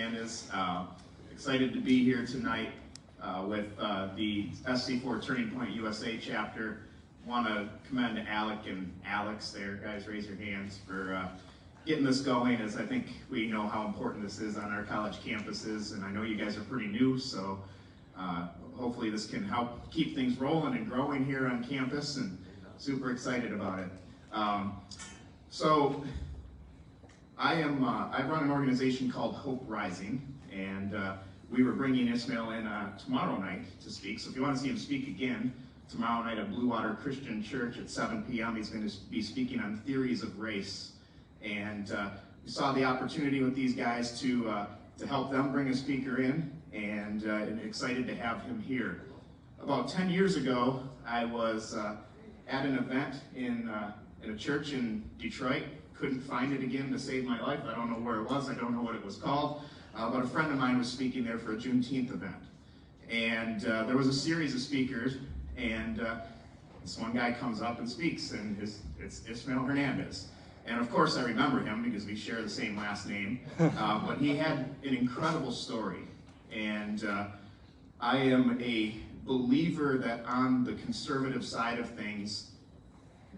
Hernandez. Excited to be here tonight with the SC4 Turning Point USA chapter. Want to commend Alec and Alex there. Guys, raise your hands for getting this going, as I think we know how important this is on our college campuses, and I know you guys are pretty new, so hopefully this can help keep things rolling and growing here on campus, and super excited about it. So I run an organization called Hope Rising, and we were bringing Ismael in tomorrow night to speak. So if you want to see him speak again, tomorrow night at Blue Water Christian Church at 7 p.m. he's going to be speaking on theories of race. And we saw the opportunity with these guys to help them bring a speaker in, and excited to have him here. About 10 years ago, I was at an event in a church in Detroit. Couldn't find it again to save my life. I don't know where it was. I don't know what it was called. But a friend of mine was speaking there for a Juneteenth event. And there was a series of speakers, and this one guy comes up and speaks, and it's Ismael Hernandez. And of course I remember him because we share the same last name, but he had an incredible story. And I am a believer that on the conservative side of things,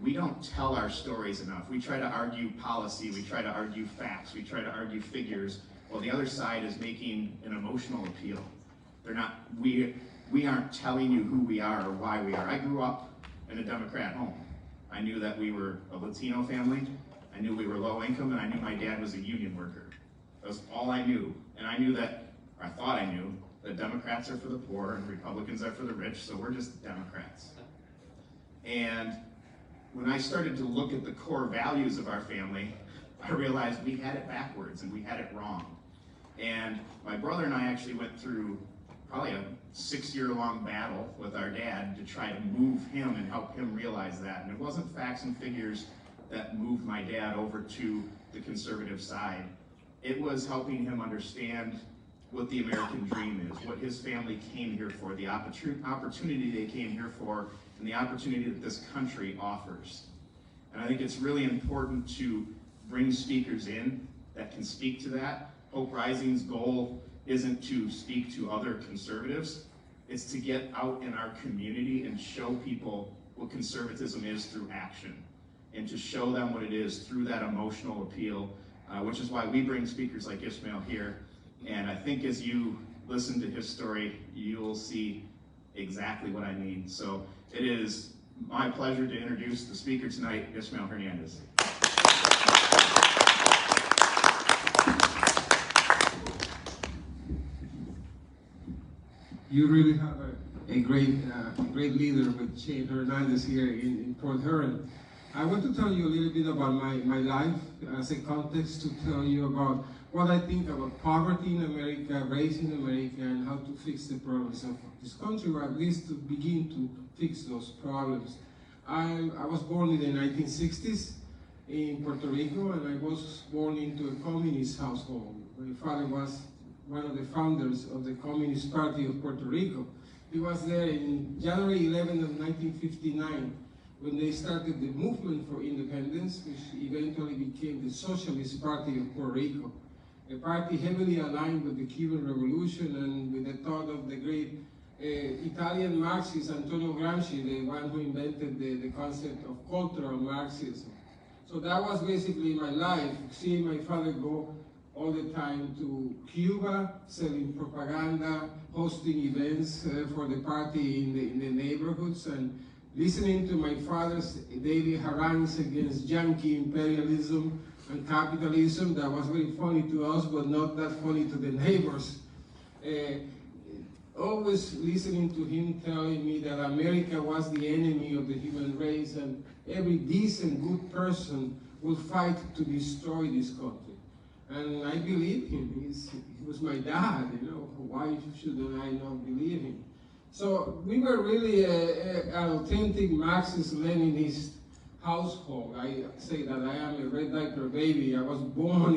we don't tell our stories enough. We try to argue policy, we try to argue facts, we try to argue figures, while the other side is making an emotional appeal. We aren't telling you who we are or why we are. I grew up in a Democrat home. I knew that we were a Latino family. I knew we were low income, and I knew my dad was a union worker. That was all I knew. And I knew that, or I thought I knew, that Democrats are for the poor and Republicans are for the rich, so we're just Democrats. And when I started to look at the core values of our family, I realized we had it backwards and we had it wrong. And my brother and I actually went through probably a 6-year-long battle with our dad to try to move him and help him realize that. And it wasn't facts and figures that moved my dad over to the conservative side. It was helping him understand what the American dream is, what his family came here for, the opportunity they came here for, and the opportunity that this country offers. And I think it's really important to bring speakers in that can speak to that. Hope Rising's goal isn't to speak to other conservatives, it's to get out in our community and show people what conservatism is through action, and to show them what it is through that emotional appeal, which is why we bring speakers like Ismael here. And I think as you listen to his story, you'll see exactly what I mean. So it is my pleasure to introduce the speaker tonight, Ismael Hernandez. You really have a great leader with Shane Hernandez here in Port Huron. I want to tell you a little bit about my life as a context to tell you about what I think about poverty in America, race in America, and how to fix the problems of this country, or at least to begin to fix those problems. I was born in the 1960s in Puerto Rico, and I was born into a communist household. My father was one of the founders of the Communist Party of Puerto Rico. He was there in January 11 of 1959 when they started the movement for independence, which eventually became the Socialist Party of Puerto Rico. A party heavily aligned with the Cuban Revolution and with the thought of the great Italian Marxist Antonio Gramsci, the one who invented the concept of cultural Marxism. So that was basically my life, seeing my father go all the time to Cuba, selling propaganda, hosting events for the party in the neighborhoods, and listening to my father's daily harangues against Yankee imperialism and capitalism. That was very funny to us, but not that funny to the neighbors. Always listening to him telling me that America was the enemy of the human race, and every decent, good person will fight to destroy this country. And I believe him. He was my dad, you know. Why shouldn't I not believe him? So we were really an authentic Marxist-Leninist household. I say that I am a red diaper baby. I was born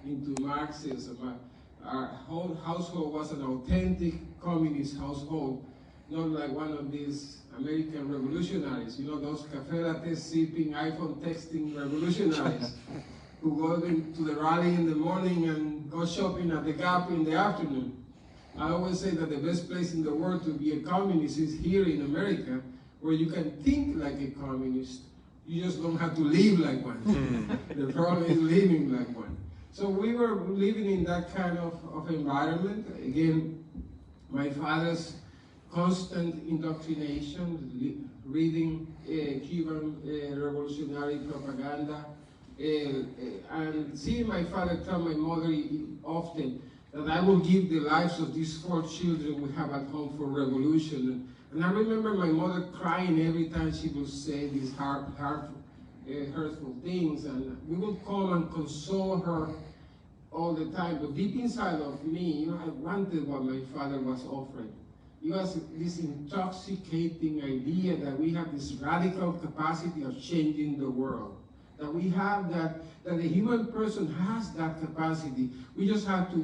into Marxism. Our whole household was an authentic communist household, not like one of these American revolutionaries, you know, those cafe latte sipping, iPhone texting revolutionaries. who go to the rally in the morning and go shopping at the Gap in the afternoon. I always say that the best place in the world to be a communist is here in America, where you can think like a communist. You just don't have to live like one. The problem is living like one. So we were living in that kind of environment. Again, my father's constant indoctrination, reading Cuban revolutionary propaganda, and seeing my father tell my mother often that I will give the lives of these 4 children we have at home for revolution. And I remember my mother crying every time she would say these hurtful things, and we would come and console her all the time. But deep inside of me, I wanted what my father was offering. It was this intoxicating idea that we have this radical capacity of changing the world. That we have that the human person has that capacity. We just have to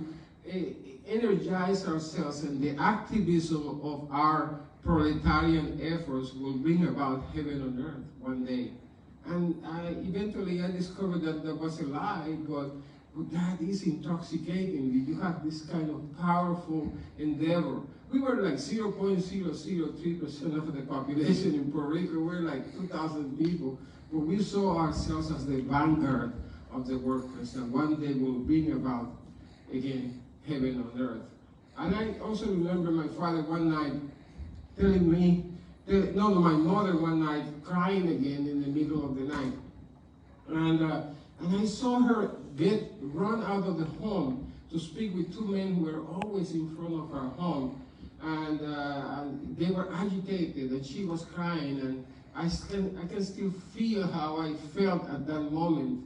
energize ourselves, and the activism of our proletarian efforts will bring about heaven on earth one day. And eventually I discovered that that was a lie, but that is intoxicating. You have this kind of powerful endeavor. We were like 0.003% of the population in Puerto Rico. We're like 2,000 people, but we saw ourselves as the vanguard of the workers, and one day will bring about, again, heaven on earth. And I also remember my father one night telling me, my mother one night crying again in the middle of the night. And I saw her run out of the home to speak with 2 men who were always in front of our home. And they were agitated, and she was crying. And I can still feel how I felt at that moment.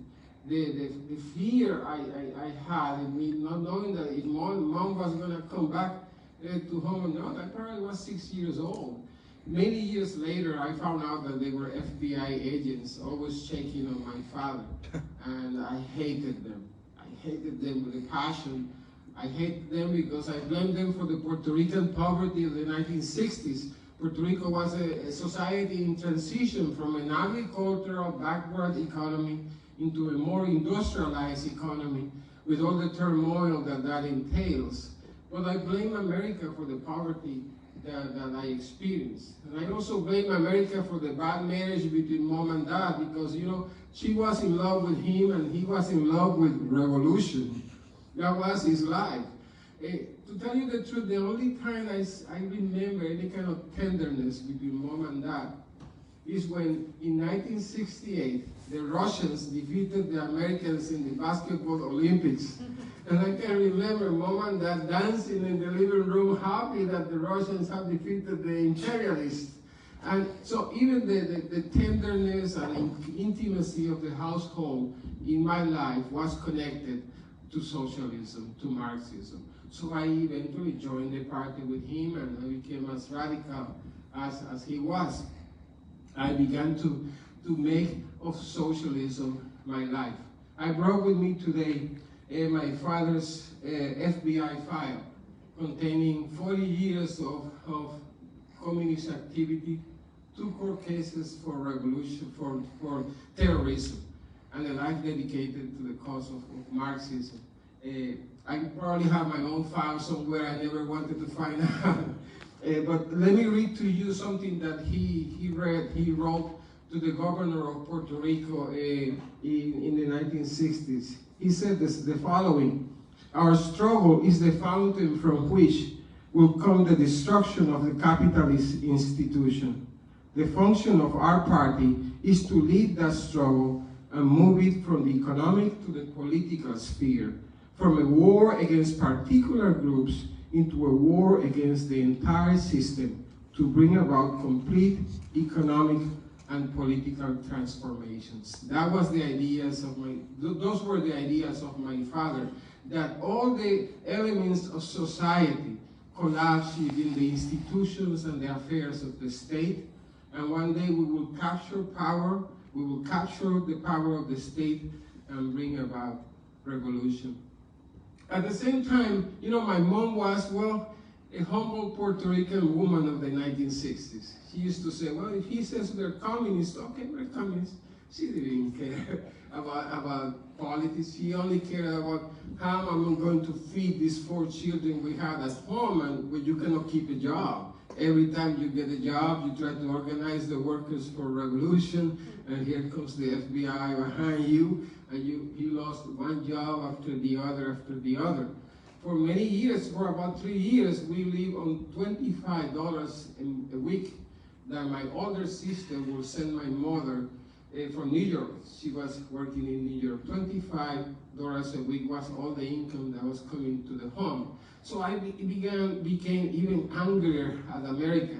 The fear I had in me, not knowing that if mom was going to come back to home or not. I probably was 6 years old. Many years later, I found out that they were FBI agents, always checking on my father. And I hated them. I hated them with a passion. I hated them because I blamed them for the Puerto Rican poverty of the 1960s. Puerto Rico was a society in transition from an agricultural backward economy into a more industrialized economy with all the turmoil that entails. But I blame America for the poverty that I experienced. And I also blame America for the bad marriage between mom and dad, because, she was in love with him and he was in love with revolution. That was his life. To tell you the truth, the only time I remember any kind of tenderness between mom and dad is when, in 1968, the Russians defeated the Americans in the basketball Olympics. And I can remember mom and dad dancing in the living room, happy that the Russians have defeated the imperialists. And so even the tenderness and intimacy of the household in my life was connected to socialism, to Marxism. So I eventually joined the party with him, and I became as radical as he was. I began to make of socialism my life. I brought with me today my father's FBI file containing 40 years of communist activity, 2 court cases for revolution, for terrorism, and a life dedicated to the cause of Marxism. I probably have my own file somewhere I never wanted to find out. But let me read to you something that he wrote to the governor of Puerto Rico in the 1960s. He said the following: "Our struggle is the fountain from which will come the destruction of the capitalist institution. The function of our party is to lead that struggle and move it from the economic to the political sphere, from a war against particular groups into a war against the entire system, to bring about complete economic and political transformations." That was the ideas of those were the ideas of my father, that all the elements of society collapse within the institutions and the affairs of the state, and one day we will capture power, we will capture the power of the state and bring about revolution. At the same time, my mom was, a humble Puerto Rican woman of the 1960s. She used to say, well, if he says we're communists, okay, we're communists. She didn't care about politics. She only cared about how I'm going to feed these 4 children we had at home, and when you cannot keep a job. Every time you get a job, you try to organize the workers for revolution, and here comes the FBI behind you, and you lost one job after the other. For many years, for about 3 years, we lived on $25 a week that my older sister would send my mother from New York. She was working in New York. $25 a week was all the income that was coming to the home. So I became even angrier at America.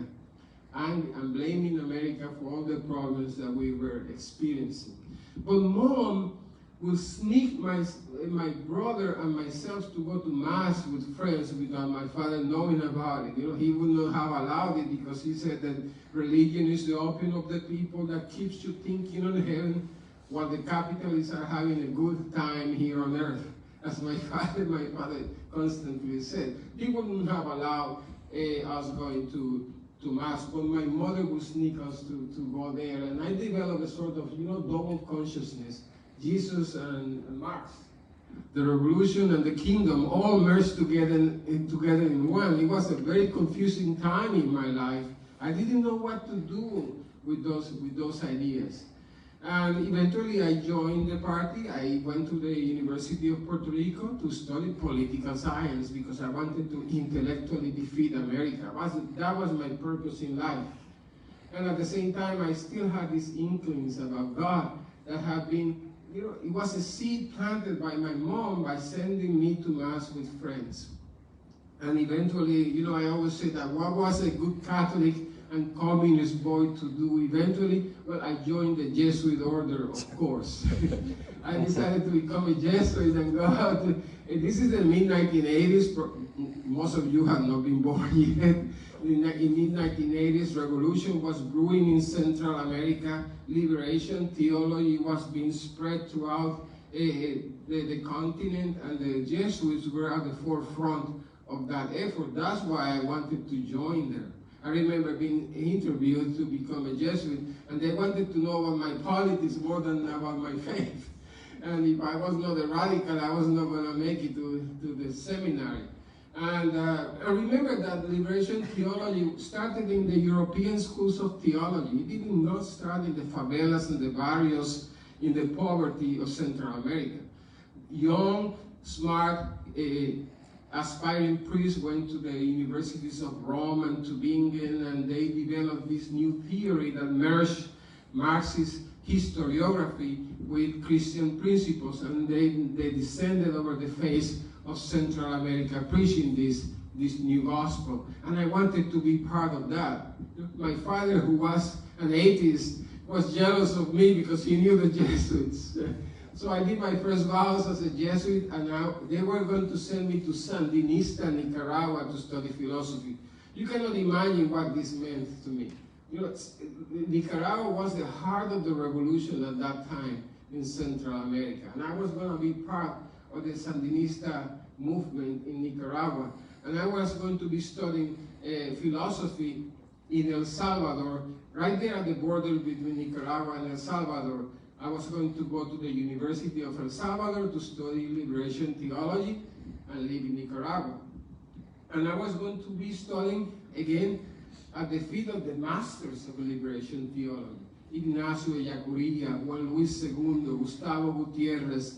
I'm blaming America for all the problems that we were experiencing. But Mom would sneak my brother and myself to go to mass with friends without my father knowing about it. You know, he would not have allowed it because he said that religion is the opium of the people that keeps you thinking on heaven while the capitalists are having a good time here on earth. As my father constantly said. He wouldn't have allowed us going to mass, but my mother would sneak us to go there, and I developed a sort of, double consciousness. Jesus and Marx, the revolution and the kingdom all merged together in one. It was a very confusing time in my life. I didn't know what to do with those ideas. And eventually I joined the party. I went to the University of Puerto Rico to study political science because I wanted to intellectually defeat America. That was my purpose in life. And at the same time, I still had these inklings about God that have been, it was a seed planted by my mom by sending me to mass with friends. And eventually, I always say that what was a good Catholic and communist boy to do eventually? Well, I joined the Jesuit order, of course. I decided to become a Jesuit and go out. This is the mid-1980s. Most of you have not been born yet. In mid-1980s, revolution was brewing in Central America. Liberation theology was being spread throughout the continent, and the Jesuits were at the forefront of that effort. That's why I wanted to join there. I remember being interviewed to become a Jesuit, and they wanted to know about my politics more than about my faith. And if I was not a radical, I was not going to make it to the seminary. And I remember that liberation theology started in the European schools of theology. It did not start in the favelas and the barrios, in the poverty of Central America. Young, smart, aspiring priests went to the universities of Rome and Tübingen, and they developed this new theory that merged Marxist historiography with Christian principles, and they descended over the face of Central America preaching this new gospel. And I wanted to be part of that. My father, who was an atheist, was jealous of me because he knew the Jesuits. So I did my first vows as a Jesuit, and they were going to send me to Sandinista, Nicaragua, to study philosophy. You cannot imagine what this meant to me. Nicaragua was the heart of the revolution at that time in Central America, and I was going to be part of the Sandinista movement in Nicaragua, and I was going to be studying philosophy in El Salvador, right there at the border between Nicaragua and El Salvador. I was going to go to the University of El Salvador to study liberation theology and live in Nicaragua. And I was going to be studying, again, at the feet of the masters of liberation theology. Ignacio Ellacuría, Juan Luis II, Gustavo Gutiérrez,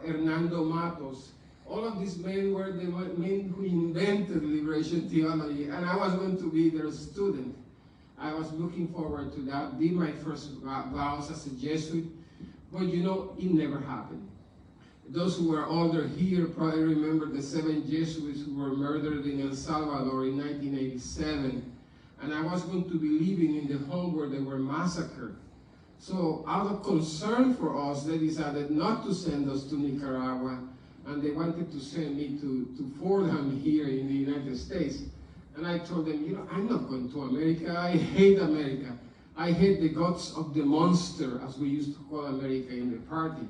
Hernando Matos. All of these men were the men who invented liberation theology, and I was going to be their student. I was looking forward to that, did my first vows as a Jesuit, but it never happened. Those who were older here probably remember the 7 Jesuits who were murdered in El Salvador in 1987, and I was going to be living in the home where they were massacred. So out of concern for us, they decided not to send us to Nicaragua, and they wanted to send me to Fordham here in the United States. And I told them, I'm not going to America. I hate America. I hate the guts of the monster, as we used to call America in the party.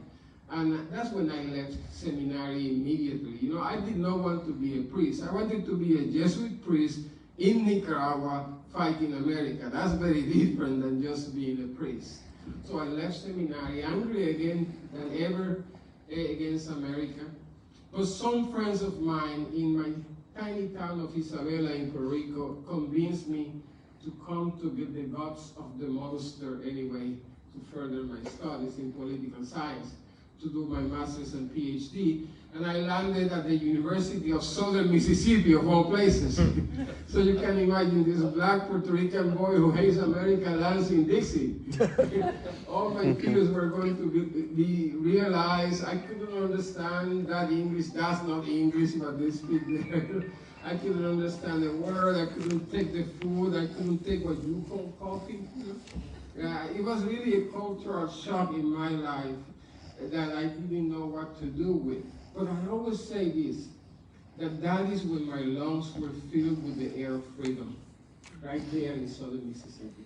And that's when I left seminary immediately. I did not want to be a priest. I wanted to be a Jesuit priest in Nicaragua fighting America. That's very different than just being a priest. So I left seminary angry again than ever against America. But some friends of mine in my tiny town of Isabela in Puerto Rico convinced me to come to get the guts of the monster anyway to further my studies in political science, to do my master's and PhD, and I landed at the University of Southern Mississippi, of all places. So you can imagine this black Puerto Rican boy who hates America lands in Dixie. All my peers were going to be realized. I couldn't understand that English. That's not English, but they speak there. I couldn't understand the word. I couldn't take the food. I couldn't take what you call coffee. It was really a cultural shock in my life that I didn't know what to do with. But I always say this, that is when my lungs were filled with the air of freedom, right there in Southern Mississippi.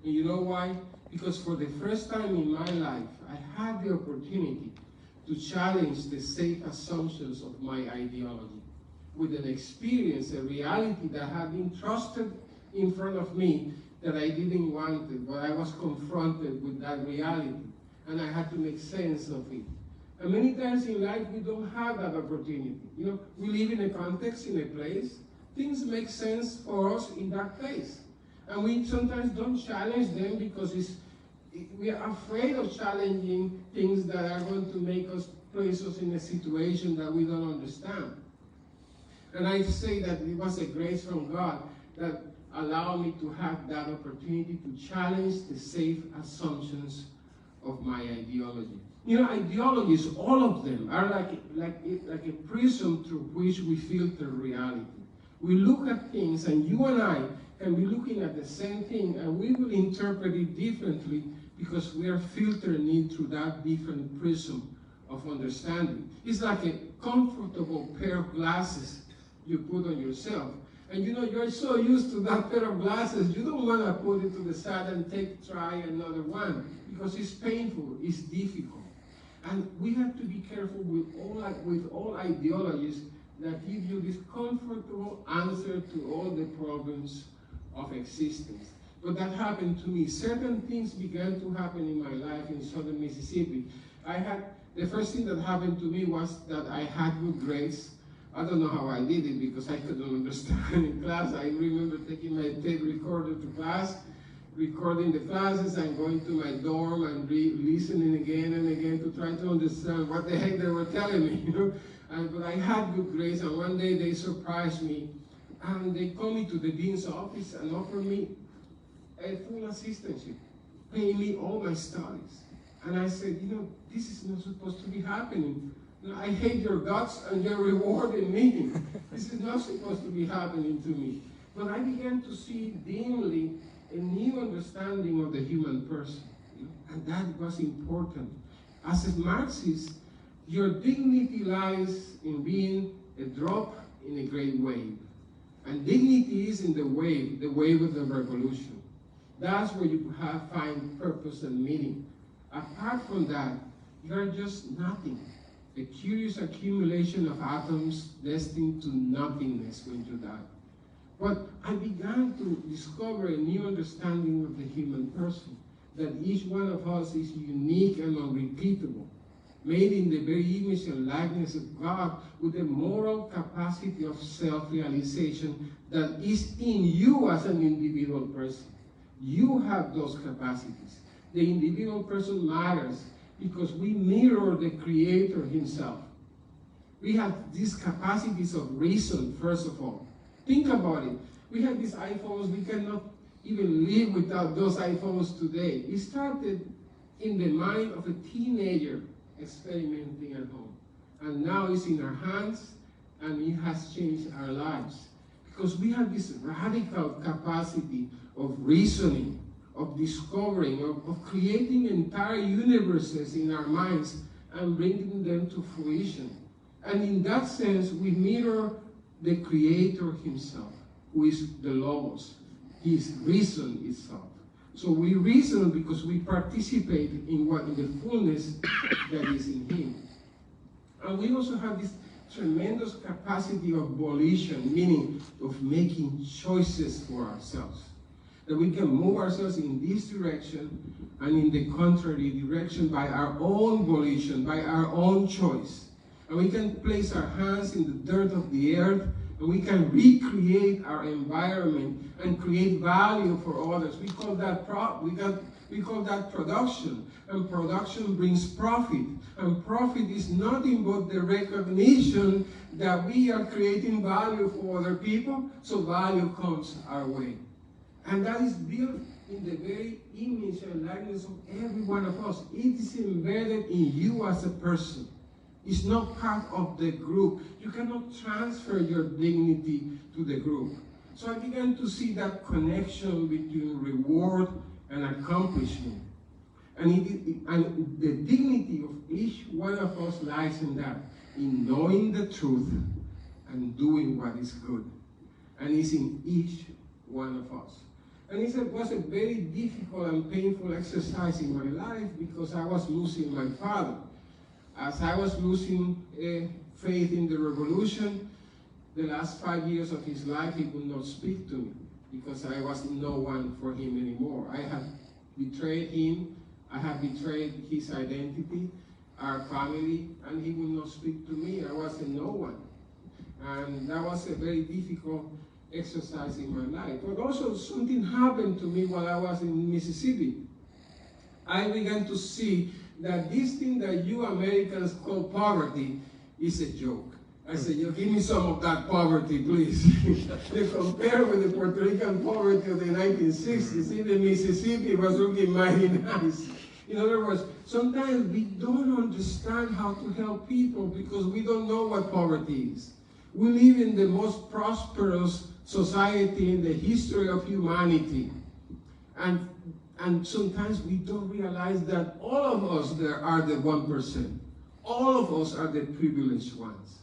And you know why? Because for the first time in my life, I had the opportunity to challenge the safe assumptions of my ideology with an experience, a reality that had been trusted in front of me that I didn't want it, but I was confronted with that reality, and I had to make sense of it. And many times in life, we don't have that opportunity. You know, we live in a context, in a place. Things make sense for us in that place. And we sometimes don't challenge them because we are afraid of challenging things that are going to make us, place us in a situation that we don't understand. And I say that it was a grace from God that allowed me to have that opportunity to challenge the safe assumptions of my ideology. You know, ideologies, all of them, are like a prism through which we filter reality. We look at things, and you and I can be looking at the same thing, and we will interpret it differently because we are filtering it through that different prism of understanding. It's like a comfortable pair of glasses you put on yourself. And you know, you're so used to that pair of glasses, you don't want to put it to the side and try another one, because it's painful, it's difficult. And we have to be careful with all ideologies that give you this comfortable answer to all the problems of existence. But that happened to me. Certain things began to happen in my life in Southern Mississippi. The first thing that happened to me was that I had good grades. I don't know how I did it because I couldn't understand in class. I remember taking my tape recorder to class, recording the classes and going to my dorm and listening again and again to try to understand what the heck they were telling me. You know? But I had good grades, and one day they surprised me and they called me to the dean's office and offered me a full assistantship, paying me all my studies. And I said, you know, this is not supposed to be happening. I hate your guts and your rewarding me. This is not supposed to be happening to me. But I began to see dimly a new understanding of the human person. And that was important. As a Marxist, your dignity lies in being a drop in a great wave. And dignity is in the wave of the revolution. That's where you find purpose and meaning. Apart from that, you are just nothing. A curious accumulation of atoms destined to nothingness when you die. But I began to discover a new understanding of the human person, that each one of us is unique and unrepeatable, made in the very image and likeness of God, with a moral capacity of self-realization that is in you as an individual person. You have those capacities. The individual person matters because we mirror the Creator himself. We have these capacities of reason, first of all. Think about it. We have these iPhones, we cannot even live without those iPhones today. It started in the mind of a teenager experimenting at home. And now it's in our hands, and it has changed our lives. Because we have this radical capacity of reasoning, of discovering, of creating entire universes in our minds and bringing them to fruition. And in that sense, we mirror the Creator himself, who is the Logos, his reason itself. So we reason because we participate in the fullness that is in him. And we also have this tremendous capacity of volition, meaning of making choices for ourselves. that we can move ourselves in this direction and in the contrary direction by our own volition, by our own choice. And we can place our hands in the dirt of the earth, and we can recreate our environment and create value for others. We call that production, and production brings profit. And profit is nothing but the recognition that we are creating value for other people, so value comes our way. And that is built in the very image and likeness of every one of us. It is embedded in you as a person. It's not part of the group. You cannot transfer your dignity to the group. So I began to see that connection between reward and accomplishment. And the dignity of each one of us lies in that, in knowing the truth and doing what is good. And it's in each one of us. And it was a very difficult and painful exercise in my life because I was losing my father. As I was losing faith in the revolution, the last 5 years of his life, he would not speak to me because I was no one for him anymore. I had betrayed him, I had betrayed his identity, our family, and he would not speak to me. I was a no one. And that was a very difficult exercise in my life. But also something happened to me while I was in Mississippi. I began to see that this thing that you Americans call poverty is a joke. I said, give me some of that poverty, please. You compare with the Puerto Rican poverty of the 1960s, even Mississippi was looking mighty nice. In other words, sometimes we don't understand how to help people because we don't know what poverty is. We live in the most prosperous society in the history of humanity. And sometimes we don't realize that all of us there are the 1%. All of us are the privileged ones.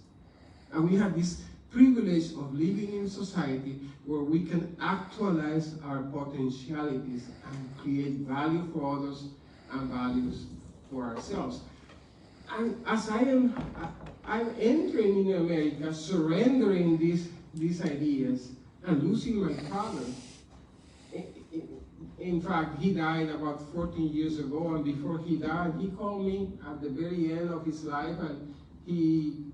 And we have this privilege of living in society where we can actualize our potentialities and create value for others and values for ourselves. And as I'm entering in America, surrendering these ideas and losing my father. In fact, he died about 14 years ago, and before he died, he called me at the very end of his life, and he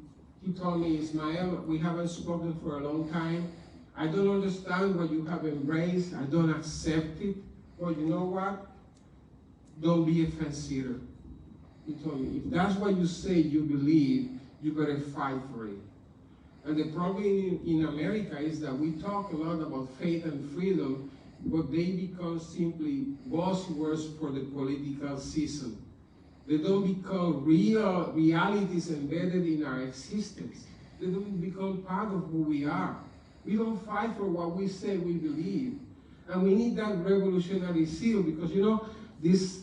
told me, Ismael, we haven't spoken for a long time. I don't understand what you have embraced. I don't accept it. But you know what? Don't be a fence-sitter. He told me, if that's what you say you believe, you better fight for it. And the problem in America is that we talk a lot about faith and freedom, but they become simply buzzwords for the political season. They don't become real realities embedded in our existence. They don't become part of who we are. We don't fight for what we say we believe. And we need that revolutionary zeal because, you know, this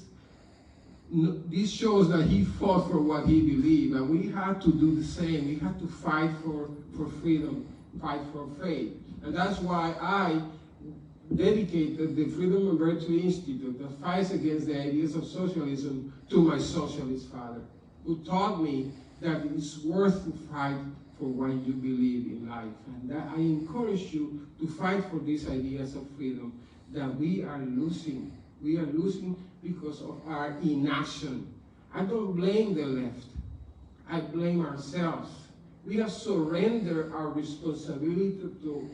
shows that he fought for what he believed, and we had to do the same. We had to fight for freedom, fight for faith. And that's why I dedicated the Freedom and Virtue Institute that fights against the ideas of socialism to my socialist father, who taught me that it's worth to fight for what you believe in life. And that I encourage you to fight for these ideas of freedom that we are losing. We are losing because of our inaction. I don't blame the left. I blame ourselves. We have surrendered our responsibility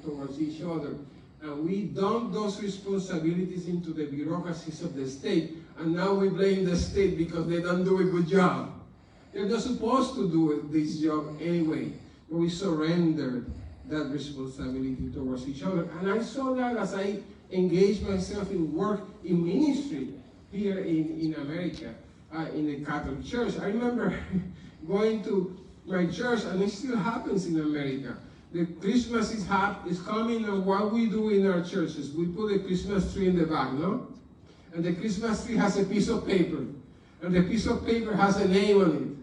towards each other. And we dump those responsibilities into the bureaucracies of the state. And now we blame the state because they don't do a good job. They're not supposed to do this job anyway. But we surrendered that responsibility towards each other. And I saw that as I engaged myself in work in ministry here in America, in the Catholic Church. I remember going to my church, and it still happens in America. The Christmas is coming, and what we do in our churches, we put a Christmas tree in the back, no? And the Christmas tree has a piece of paper, and the piece of paper has a name on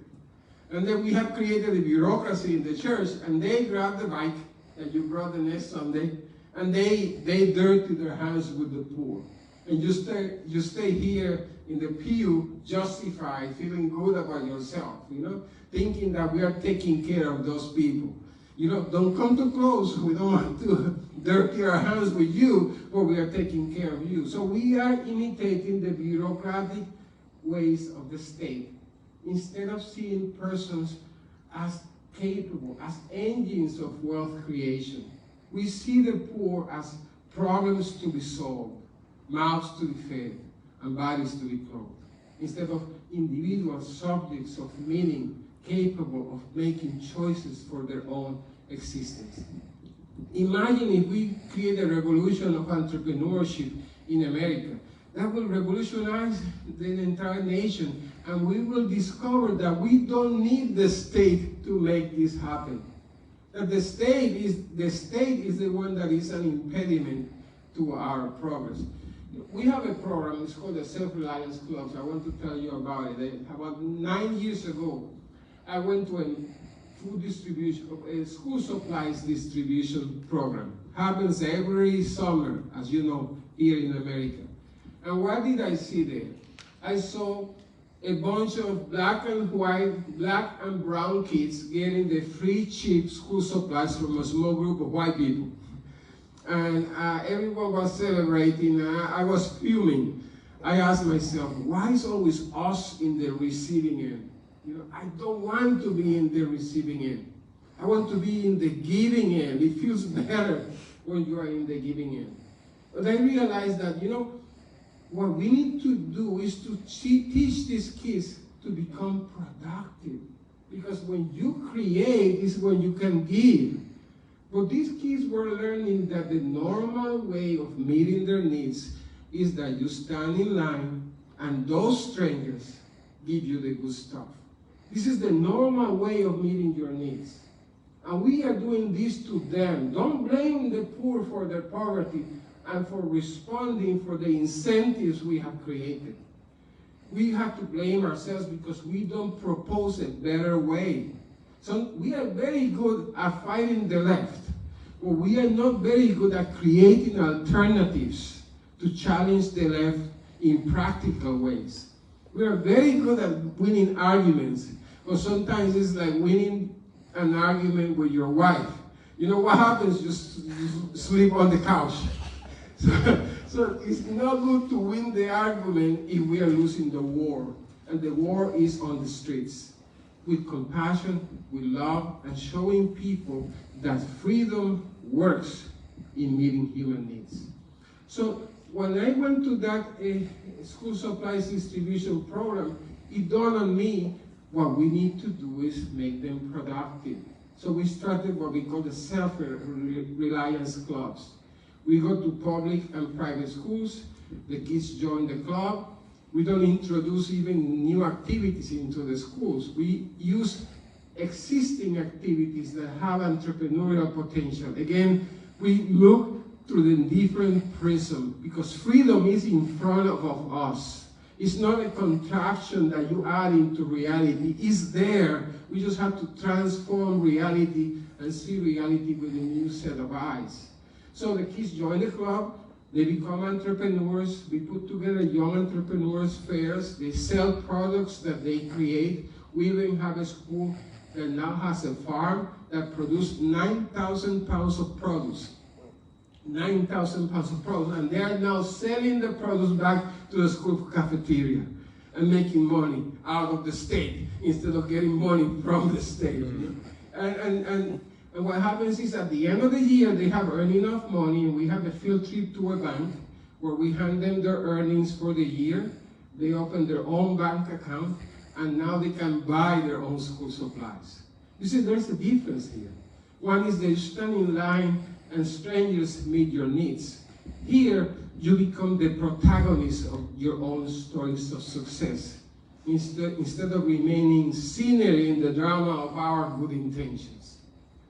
it. And then we have created a bureaucracy in the church, and they grab the bike that you brought the next Sunday, and they dirty their hands with the poor. And you stay here in the pew, justified, feeling good about yourself, you know, thinking that we are taking care of those people. You know, don't come too close. We don't want to dirty our hands with you, but we are taking care of you. So we are imitating the bureaucratic ways of the state. Instead of seeing persons as capable, as engines of wealth creation, we see the poor as problems to be solved, mouths to be fed, and bodies to be clothed, instead of individual subjects of meaning capable of making choices for their own existence. Imagine if we create a revolution of entrepreneurship in America. That will revolutionize the entire nation, and we will discover that we don't need the state to make this happen. That the state is the one that is an impediment to our progress. We have a program, it's called the Self-Reliance Clubs. I want to tell you about it. About 9 years ago, I went to a food distribution, a school supplies distribution program. Happens every summer, as you know, here in America. And what did I see there? I saw a bunch of black and white, black and brown kids getting the free, cheap school supplies from a small group of white people. And everyone was celebrating. I was fuming. I asked myself, why is always us in the receiving end? You know, I don't want to be in the receiving end. I want to be in the giving end. It feels better when you are in the giving end. But I realized that, you know, what we need to do is to teach these kids to become productive. Because when you create is when you can give. But these kids were learning that the normal way of meeting their needs is that you stand in line and those strangers give you the good stuff. This is the normal way of meeting your needs. And we are doing this to them. Don't blame the poor for their poverty and for responding for the incentives we have created. We have to blame ourselves because we don't propose a better way. So we are very good at fighting the left, but we are not very good at creating alternatives to challenge the left in practical ways. We are very good at winning arguments, but sometimes it's like winning an argument with your wife. You know what happens? You sleep on the couch. So it's not good to win the argument if we are losing the war. And the war is on the streets. With compassion, with love, and showing people that freedom works in meeting human needs. So when I went to that school supplies distribution program, it dawned on me what we need to do is make them productive. So we started what we call the self-reliance clubs. We go to public and private schools. The kids join the club. We don't introduce even new activities into the schools. We use existing activities that have entrepreneurial potential. Again, we look through the different prism because freedom is in front of us. It's not a contraction that you add into reality. It's there. We just have to transform reality and see reality with a new set of eyes. So the kids join the club, they become entrepreneurs, we put together young entrepreneurs fairs, they sell products that they create. We even have a school that now has a farm that produces 9,000 pounds of produce. 9,000 pounds of produce, and they are now selling the produce back to the school cafeteria and making money out of the state instead of getting money from the state. And what happens is at the end of the year, they have earned enough money, and we have a field trip to a bank where we hand them their earnings for the year. They open their own bank account, and now they can buy their own school supplies. You see, there's a difference here. One is they stand in line and strangers meet your needs. Here, you become the protagonist of your own stories of success, instead of remaining scenery in the drama of our good intentions.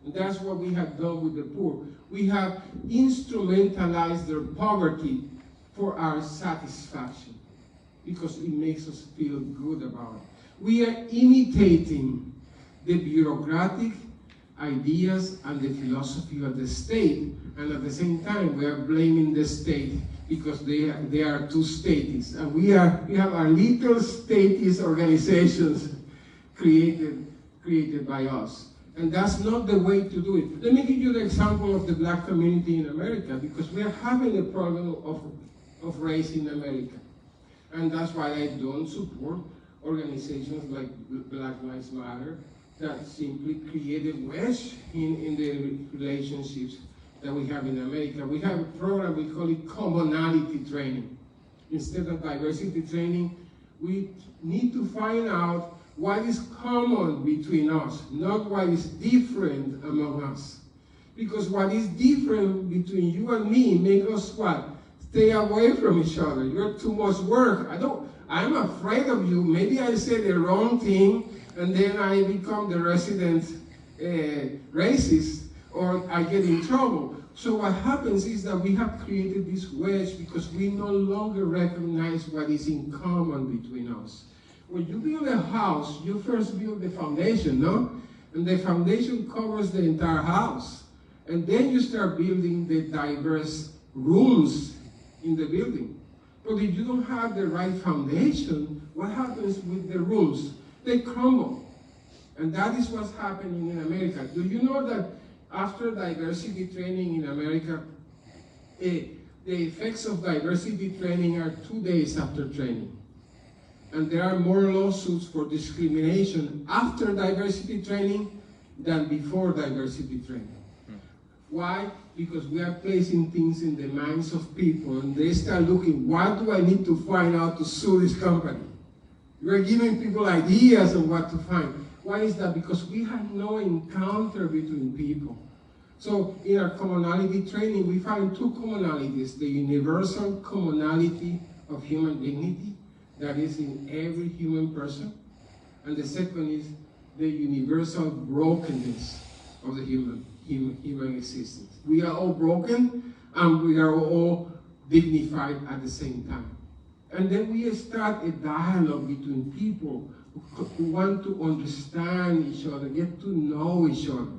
And that's what we have done with the poor. We have instrumentalized their poverty for our satisfaction because it makes us feel good about it. We are imitating the bureaucratic ideas and the philosophy of the state, and at the same time we are blaming the state because they are too statist. And we have our little statist organizations created by us. And that's not the way to do it. Let me give you the example of the black community in America, because we are having a problem of race in America. And that's why I don't support organizations like Black Lives Matter that simply create a wedge in the relationships that we have in America. We have a program, we call it commonality training. Instead of diversity training, we need to find out what is common between us, not what is different among us. Because what is different between you and me makes us what? Stay away from each other. You're too much work. I'm afraid of you. Maybe I say the wrong thing and then I become the resident racist, or I get in trouble. So what happens is that we have created this wedge because we no longer recognize what is in common between us. When you build a house, you first build the foundation, no? And the foundation covers the entire house. And then you start building the diverse rooms in the building. But if you don't have the right foundation, what happens with the rooms? They crumble. And that is what's happening in America. Do you know that after diversity training in America, the effects of diversity training are 2 days after training? And there are more lawsuits for discrimination after diversity training than before diversity training. Why? Because we are placing things in the minds of people and they start looking, what do I need to find out to sue this company? We're giving people ideas on what to find. Why is that? Because we have no encounter between people. So in our commonality training, we find two commonalities: the universal commonality of human dignity, that is in every human person, and the second is the universal brokenness of the human existence. We are all broken and we are all dignified at the same time. And then we start a dialogue between people who want to understand each other, get to know each other.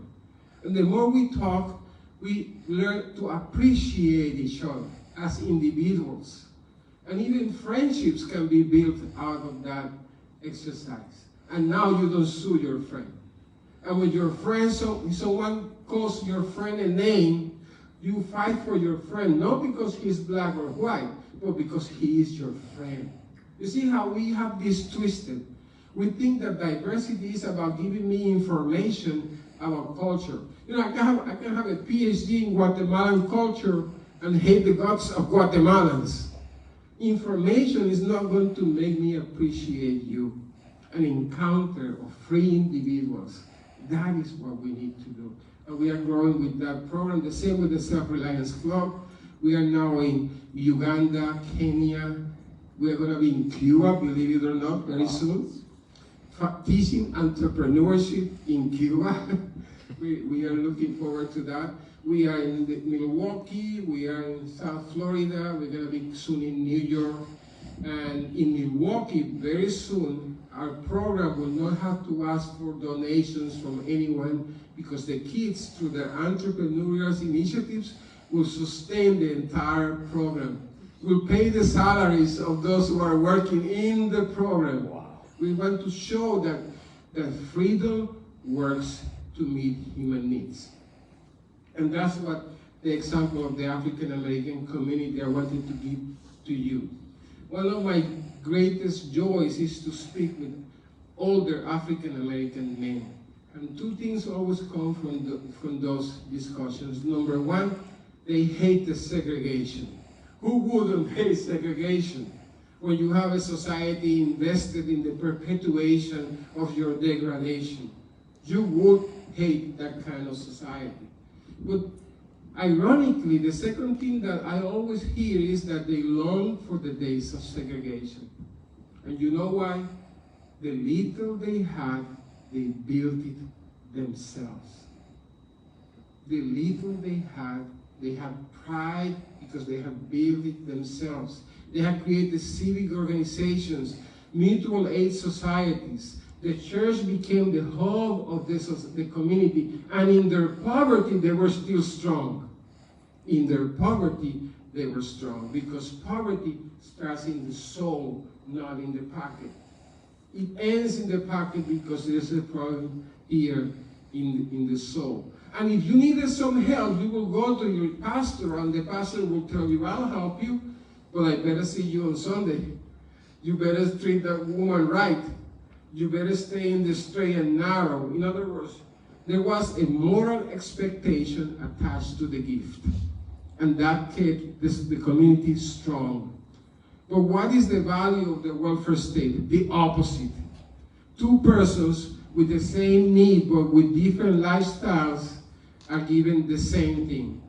And the more we talk, we learn to appreciate each other as individuals. And even friendships can be built out of that exercise. And now you don't sue your friend. And when your friend, someone calls your friend a name, you fight for your friend, not because he's black or white, but because he is your friend. You see how we have this twisted? We think that diversity is about giving me information about culture. You know, I can have a PhD in Guatemalan culture and hate the guts of Guatemalans. Information is not going to make me appreciate you. An encounter of free individuals. That is what we need to do. And we are growing with that program. The same with the Self-Reliance Club. We are now in Uganda, Kenya. We are going to be in Cuba, believe it or not, very soon. Teaching entrepreneurship in Cuba. we are looking forward to that. We are in Milwaukee. We are in South Florida. We're going to be soon in New York. And in Milwaukee, very soon, our program will not have to ask for donations from anyone because the kids, through their entrepreneurial initiatives, will sustain the entire program. We'll pay the salaries of those who are working in the program. Wow. We want to show that freedom works to meet human needs. And that's what the example of the African American community I wanted to give to you. One of my greatest joys is to speak with older African American men. And two things always come from those discussions. Number one, they hate the segregation. Who wouldn't hate segregation when you have a society invested in the perpetuation of your degradation? You would hate that kind of society. But ironically, the second thing that I always hear is that they long for the days of segregation. And you know why? The little they had, they built it themselves. The little they had pride because they have built it themselves. They have created civic organizations, mutual aid societies. The church became the hub of the community, and in their poverty, they were still strong. In their poverty, they were strong, because poverty starts in the soul, not in the pocket. It ends in the pocket because there's a problem here in the soul. And if you needed some help, you will go to your pastor, and the pastor will tell you, I'll help you, but I better see you on Sunday. You better treat that woman right. You better stay in the straight and narrow. In other words, there was a moral expectation attached to the gift. And that kept the community strong. But what is the value of the welfare state? The opposite. Two persons with the same need but with different lifestyles are given the same thing.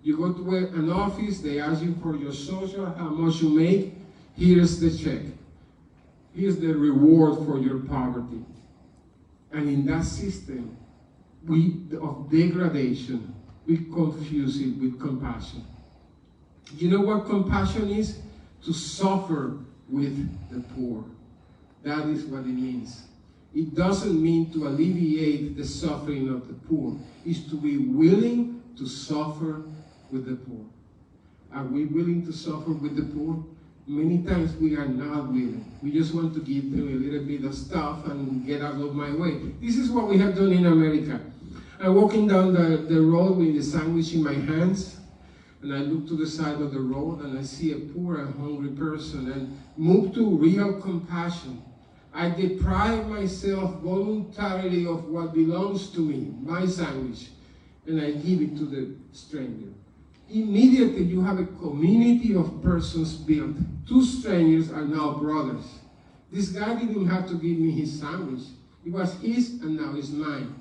You go to an office, they ask you for your social, how much you make, here's the check. Here's the reward for your poverty. And in that system of degradation, we confuse it with compassion. You know what compassion is? To suffer with the poor. That is what it means. It doesn't mean to alleviate the suffering of the poor. It's to be willing to suffer with the poor. Are we willing to suffer with the poor? Many times we are not willing. We just want to give them a little bit of stuff and get out of my way. This is what we have done in America. I'm walking down the road with the sandwich in my hands, and I look to the side of the road and I see a poor and hungry person, and move to real compassion. I deprive myself voluntarily of what belongs to me, my sandwich, and I give it to the stranger. Immediately you have a community of persons built. Two strangers are now brothers. This guy didn't have to give me his sandwich. It was his and now it's mine.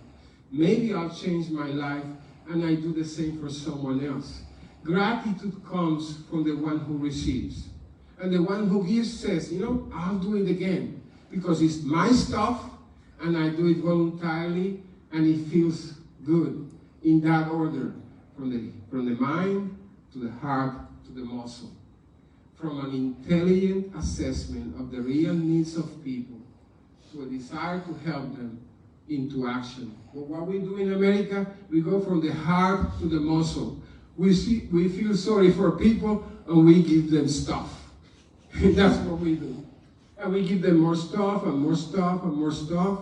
Maybe I'll change my life and I do the same for someone else. Gratitude comes from the one who receives. And the one who gives says, you know, I'll do it again because it's my stuff and I do it voluntarily and it feels good in that order. From the mind to the heart to the muscle. From an intelligent assessment of the real needs of people to a desire to help them into action. But what we do in America, we go from the heart to the muscle. We feel sorry for people and we give them stuff. That's what we do. And we give them more stuff and more stuff and more stuff.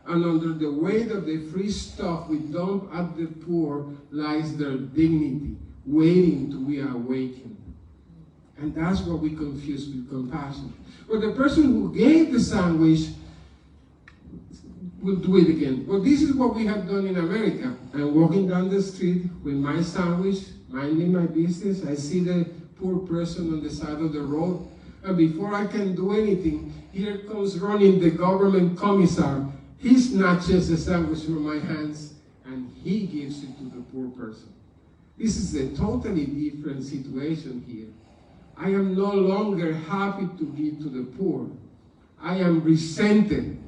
And under the weight of the free stuff we dump at the poor lies their dignity, waiting to be awakened. And that's what we confuse with compassion. But the person who gave the sandwich will do it again. Well, this is what we have done in America. I'm walking down the street with my sandwich, minding my business. I see the poor person on the side of the road. And before I can do anything, here comes running the government commissar. He snatches the sandwich from my hands and he gives it to the poor person. This is a totally different situation here. I am no longer happy to give to the poor. I am resented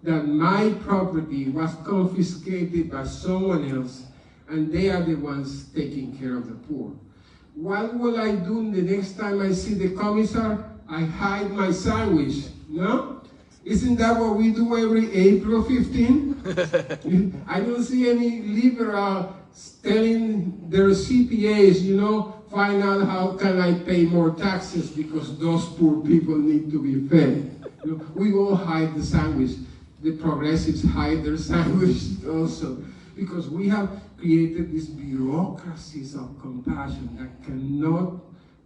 that my property was confiscated by someone else and they are the ones taking care of the poor. What will I do the next time I see the commissar? I hide my sandwich, no? Isn't that what we do every April 15? I don't see any liberal telling their CPAs, you know, find out how can I pay more taxes because those poor people need to be fed. You know, we all hide the sandwich. The progressives hide their sandwich also because we have created these bureaucracies of compassion that cannot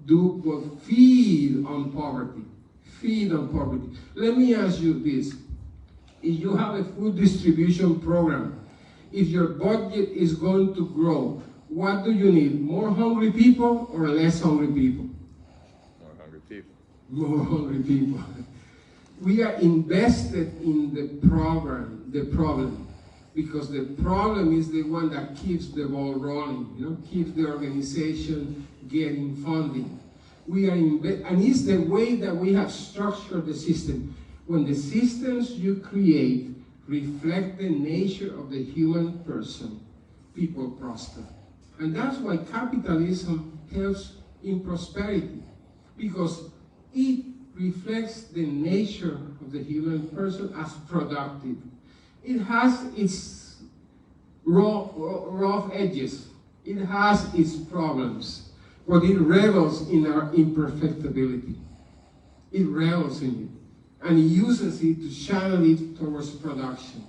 do but feed on poverty. Feed on poverty. Let me ask you this. If you have a food distribution program, if your budget is going to grow, what do you need? More hungry people or less hungry people? More hungry people. More hungry people. We are invested in the problem, because the problem is the one that keeps the ball rolling, you know, keeps the organization getting funding. We are and it's the way that we have structured the system. When the systems you create reflect the nature of the human person, people prosper. And that's why capitalism helps in prosperity, because it reflects the nature of the human person as productive. It has its rough edges. It has its problems. But it revels in our imperfectibility. It revels in it. And it uses it to channel it towards production.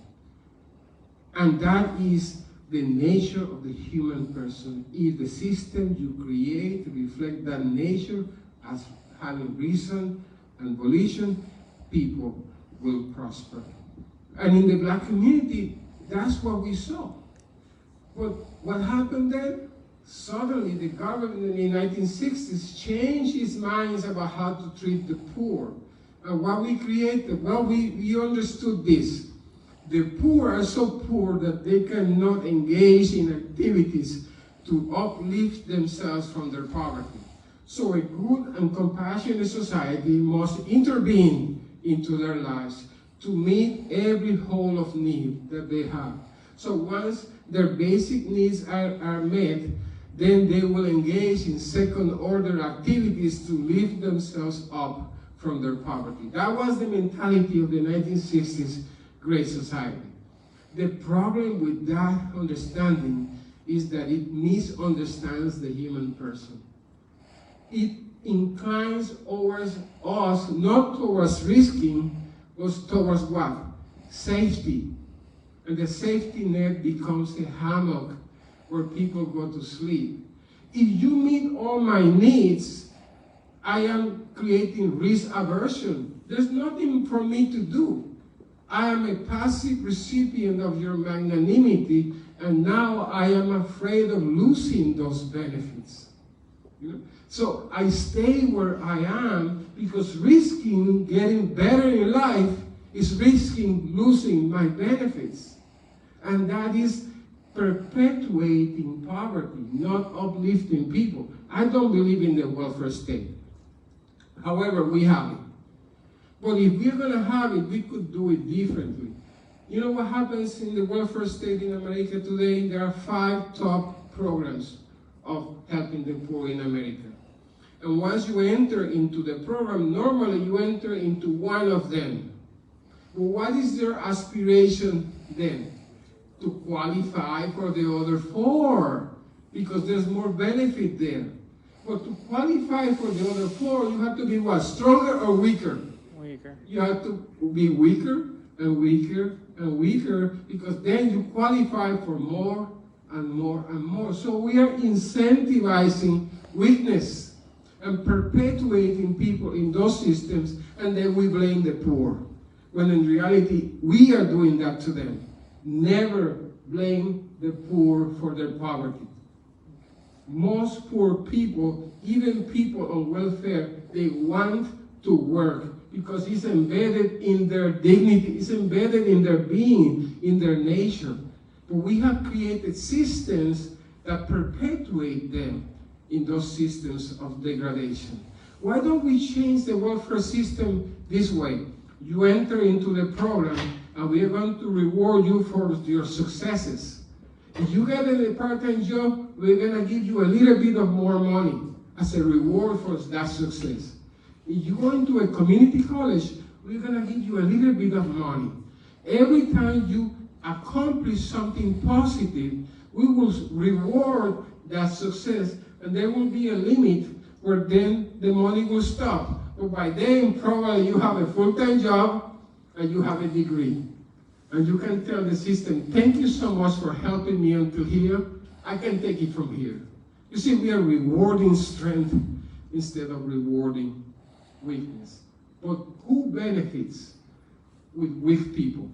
And that is the nature of the human person. If the system you create reflect that nature as having reason and volition, people will prosper. And in the black community, that's what we saw. But what happened then? Suddenly the government in the 1960s changed its minds about how to treat the poor. And what we created, well, we understood this. The poor are so poor that they cannot engage in activities to uplift themselves from their poverty. So a good and compassionate society must intervene into their lives to meet every hole of need that they have. So once their basic needs are met, then they will engage in second-order activities to lift themselves up from their poverty. That was the mentality of the 1960s Great Society. The problem with that understanding is that it misunderstands the human person. It inclines towards us, not towards risking, but towards what? Safety. And the safety net becomes a hammock where people go to sleep. If you meet all my needs, I am creating risk aversion. There's nothing for me to do. I am a passive recipient of your magnanimity, and now I am afraid of losing those benefits. You know? So I stay where I am because risking getting better in life is risking losing my benefits. And that is perpetuating poverty, not uplifting people. I don't believe in the welfare state. However, we have it. But if we're going to have it, we could do it differently. You know what happens in the welfare state in America today? There are 5 top programs of helping the poor in America. And once you enter into the program, normally you enter into one of them. But what is their aspiration then? To qualify for the other 4, because there's more benefit there. But to qualify for the other 4, you have to be what? Stronger or weaker? Weaker. You have to be weaker and weaker and weaker, because then you qualify for more and more and more. So we are incentivizing weakness and perpetuating people in those systems, and then we blame the poor. When in reality, we are doing that to them. Never blame the poor for their poverty. Most poor people, even people on welfare, they want to work because it's embedded in their dignity, it's embedded in their being, in their nature. But we have created systems that perpetuate them in those systems of degradation. Why don't we change the welfare system this way? You enter into the program, and we are going to reward you for your successes. If you get a part-time job, we're going to give you a little bit of more money as a reward for that success. If you go into a community college, we're going to give you a little bit of money. Every time you accomplish something positive, we will reward that success, and there will be a limit where then the money will stop. But by then, probably you have a full-time job and you have a degree. And you can tell the system, thank you so much for helping me until here. I can take it from here. You see, we are rewarding strength instead of rewarding weakness. But who benefits with weak people?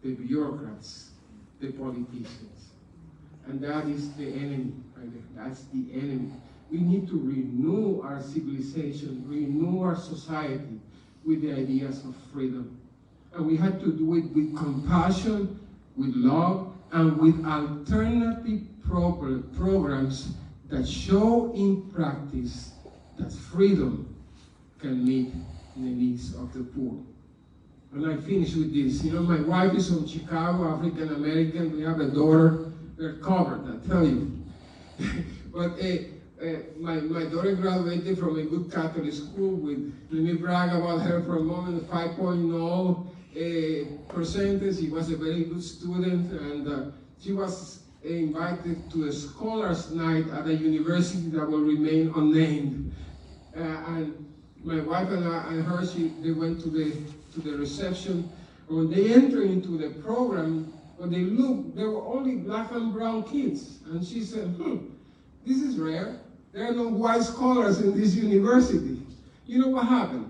The bureaucrats, the politicians. And that is the enemy, right there. That's the enemy. We need to renew our civilization, renew our society with the ideas of freedom. And we have to do it with compassion, with love, and with alternative programs that show in practice that freedom can meet the needs of the poor. And I finish with this. You know, my wife is from Chicago, African American. We have a daughter. They're covered, I tell you. But my daughter graduated from a good Catholic school with, let me brag about her for a moment, 5.0 percentage. She was a very good student, and she was invited to a scholars night at a university that will remain unnamed. And my wife and her, they went to the reception. When they enter into the program, But they looked, there were only black and brown kids. And she said, this is rare. There are no white scholars in this university. You know what happened?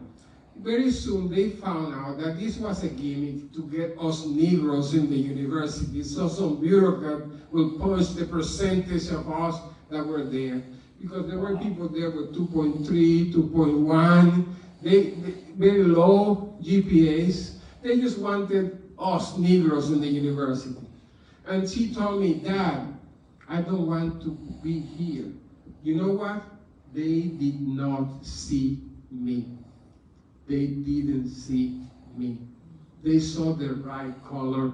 Very soon they found out that this was a gimmick to get us Negroes in the university. So some bureaucrat will punch the percentage of us that were there. Because there were people there with 2.3, 2.1, they very low GPAs. They just wanted us Negroes in the university. And she told me, Dad, I don't want to be here. You know what? They did not see me. They didn't see me. They saw the right color,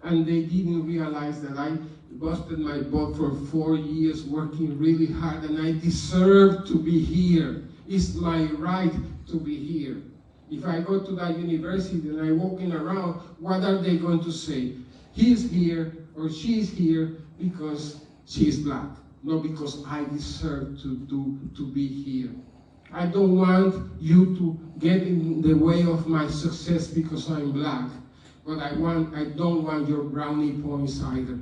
and they didn't realize that I busted my butt for 4 years working really hard, and I deserve to be here. It's my right to be here. If I go to that university and I'm walking around, what are they going to say? He's here or she's here because she's black, not because I deserve to be here. I don't want you to get in the way of my success because I'm black, but I don't want your brownie points either.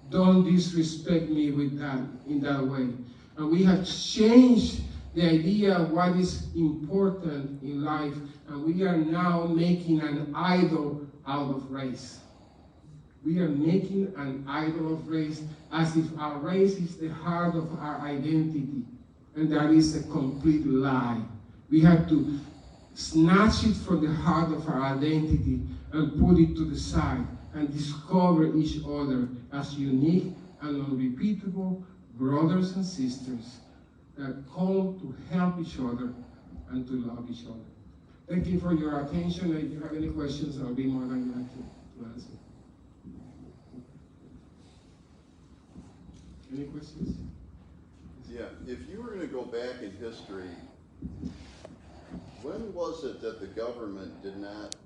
Don't disrespect me with that, in that way. And we have changed the idea of what is important in life, and we are now making an idol out of race. We are making an idol of race as if our race is the heart of our identity. And that is a complete lie. We have to snatch it from the heart of our identity and put it to the side and discover each other as unique and unrepeatable brothers and sisters that come to help each other and to love each other. Thank you for your attention. If you have any questions, I'll be more than glad to answer. Any questions? Yeah, if you were going to go back in history, when was it that the government did not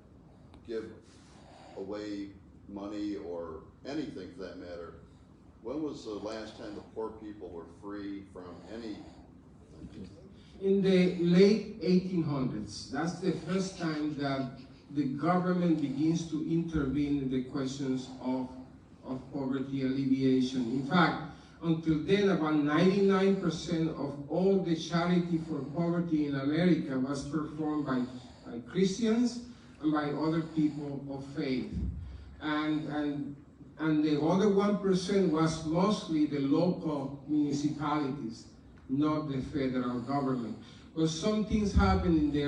give away money or anything for that matter? When was the last time the poor people were free from any? In the late 1800s. That's the first time that the government begins to intervene in the questions of poverty alleviation. In fact, until then, about 99% of all the charity for poverty in America was performed by Christians and by other people of faith. And the other 1% was mostly the local municipalities, not the federal government. But some things happened in the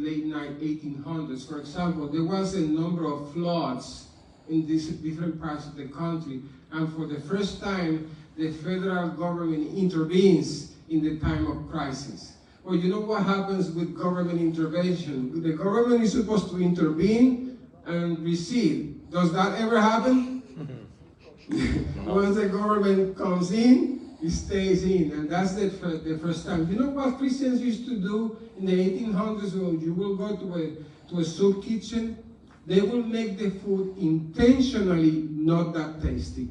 late 1800s. For example, there was a number of floods in these different parts of the country, and for the first time, the federal government intervenes in the time of crisis. Well, you know what happens with government intervention? The government is supposed to intervene and recede. Does that ever happen? Once the government comes in, it stays in, and that's the first time. You know what Christians used to do in the 1800s when you will go to a soup kitchen? They will make the food intentionally not that tasty.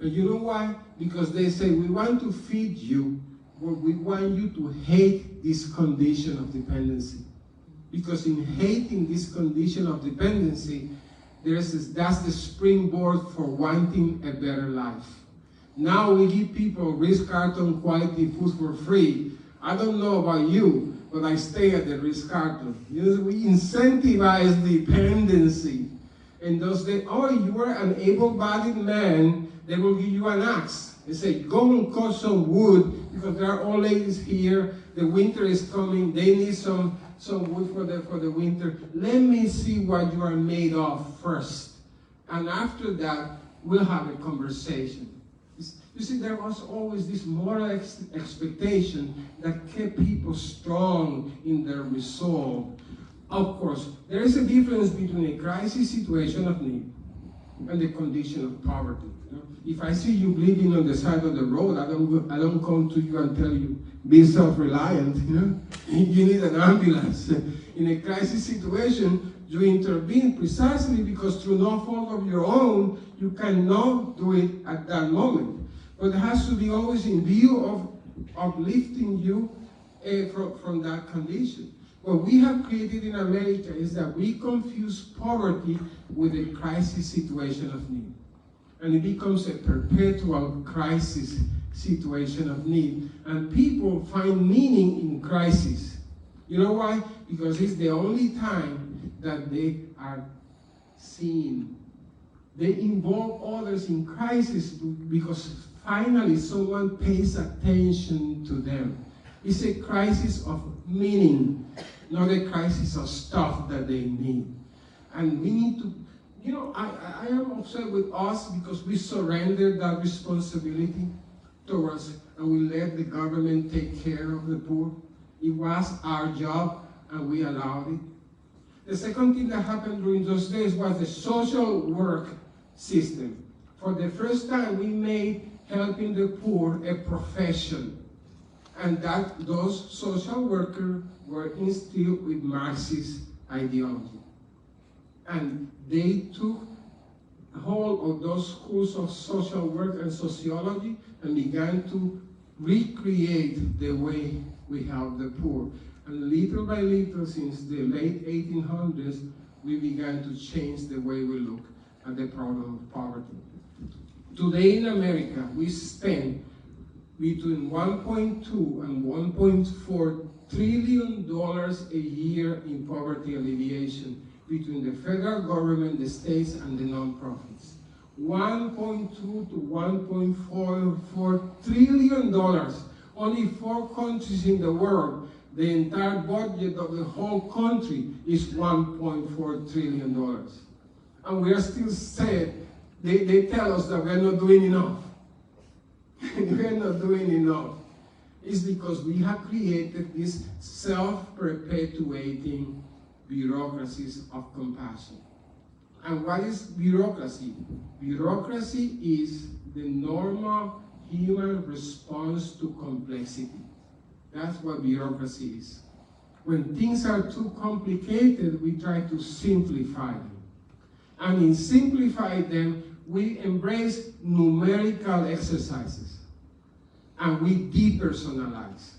And you know why? Because they say, we want to feed you, but we want you to hate this condition of dependency. Because in hating this condition of dependency, that's the springboard for wanting a better life. Now we give people Ritz-Carlton quality food for free. I don't know about you, but I stay at the Ritz-Carlton. We incentivize dependency. And those days, oh, you are an able-bodied man, they will give you an axe. They say, go and cut some wood, because there are old ladies here, the winter is coming, they need some wood for the winter. Let me see what you are made of first. And after that, we'll have a conversation. You see, there was always this moral expectation that kept people strong in their resolve. Of course, there is a difference between a crisis situation of need and the condition of poverty. If I see you bleeding on the side of the road, I don't come to you and tell you, be self-reliant. You need an ambulance. In a crisis situation, you intervene precisely because through no fault of your own, you cannot do it at that moment. But it has to be always in view of uplifting you from that condition. What we have created in America is that we confuse poverty with a crisis situation of need. And it becomes a perpetual crisis situation of need. And people find meaning in crisis. You know why? Because it's the only time that they are seen. They involve others in crisis because finally someone pays attention to them. It's a crisis of meaning, not a crisis of stuff that they need. And we need to, you know, I am upset with us because we surrendered that responsibility towards, and we let the government take care of the poor. It was our job, and we allowed it. The second thing that happened during those days was the social work system. For the first time, we made helping the poor a profession. And that those social workers were instilled with Marxist ideology. And they took hold of those schools of social work and sociology and began to recreate the way we help the poor. And little by little, since the late 1800s, we began to change the way we look at the problem of poverty. Today in America, we spend between 1.2 and 1.4 trillion dollars a year in poverty alleviation between the federal government, the states, and the nonprofits. 1.2 to 1.44 trillion dollars. Only 4 countries in the world, the entire budget of the whole country is $1.4 trillion. And we are still said, they tell us that we're not doing enough. We're not doing enough. It's because we have created these self-perpetuating bureaucracies of compassion. And what is bureaucracy? Bureaucracy is the normal human response to complexity. That's what bureaucracy is. When things are too complicated, we try to simplify them. And in simplifying them, we embrace numerical exercises. And we depersonalize.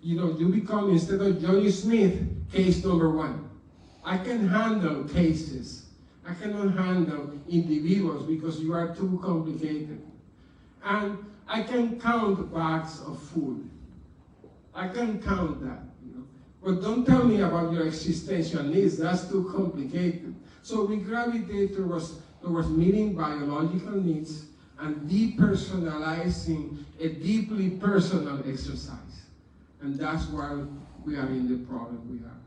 You know, you become, instead of Johnny Smith, case number 1. I can handle cases. I cannot handle individuals because you are too complicated. And I can count bags of food. I can count that, you know. But don't tell me about your existential needs. That's too complicated. So we gravitate towards meeting biological needs and depersonalizing a deeply personal exercise. And that's why we are in the problem we are.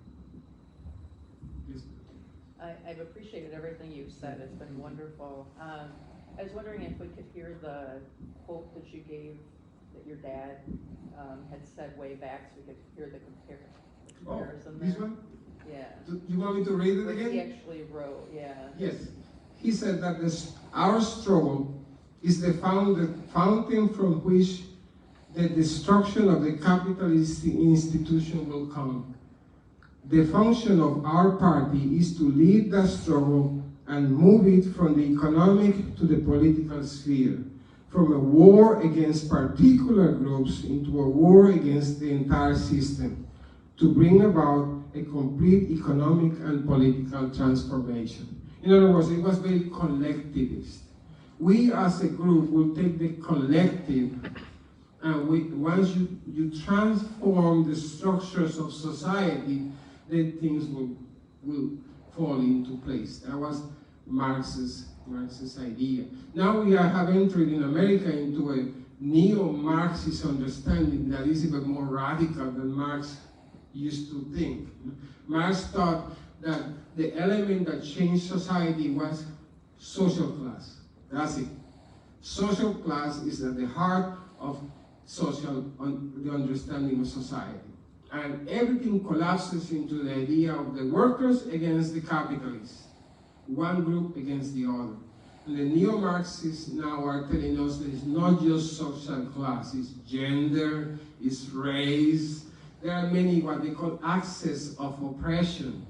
Yes. I've appreciated everything you've said. It's been wonderful. I was wondering if we could hear the quote that you gave that your dad had said way back, so we could hear the comparison there. This one? Yeah. Do you want me to read it What again? he actually wrote, yeah. Yes. He said that our struggle is the fountain from which the destruction of the capitalist institution will come. The function of our party is to lead that struggle and move it from the economic to the political sphere, from a war against particular groups into a war against the entire system, to bring about a complete economic and political transformation. In other words, it was very collectivist. We as a group will take the collective, and once you transform the structures of society, then things will fall into place. That was Marx's idea. Now we have entered in America into a neo-Marxist understanding that is even more radical than Marx used to think. Marx thought that the element that changed society was social class. That's it. Social class is at the heart of the understanding of society. And everything collapses into the idea of the workers against the capitalists, one group against the other. And the neo-Marxists now are telling us that it's not just social class, it's gender, it's race. There are many what they call axes of oppression.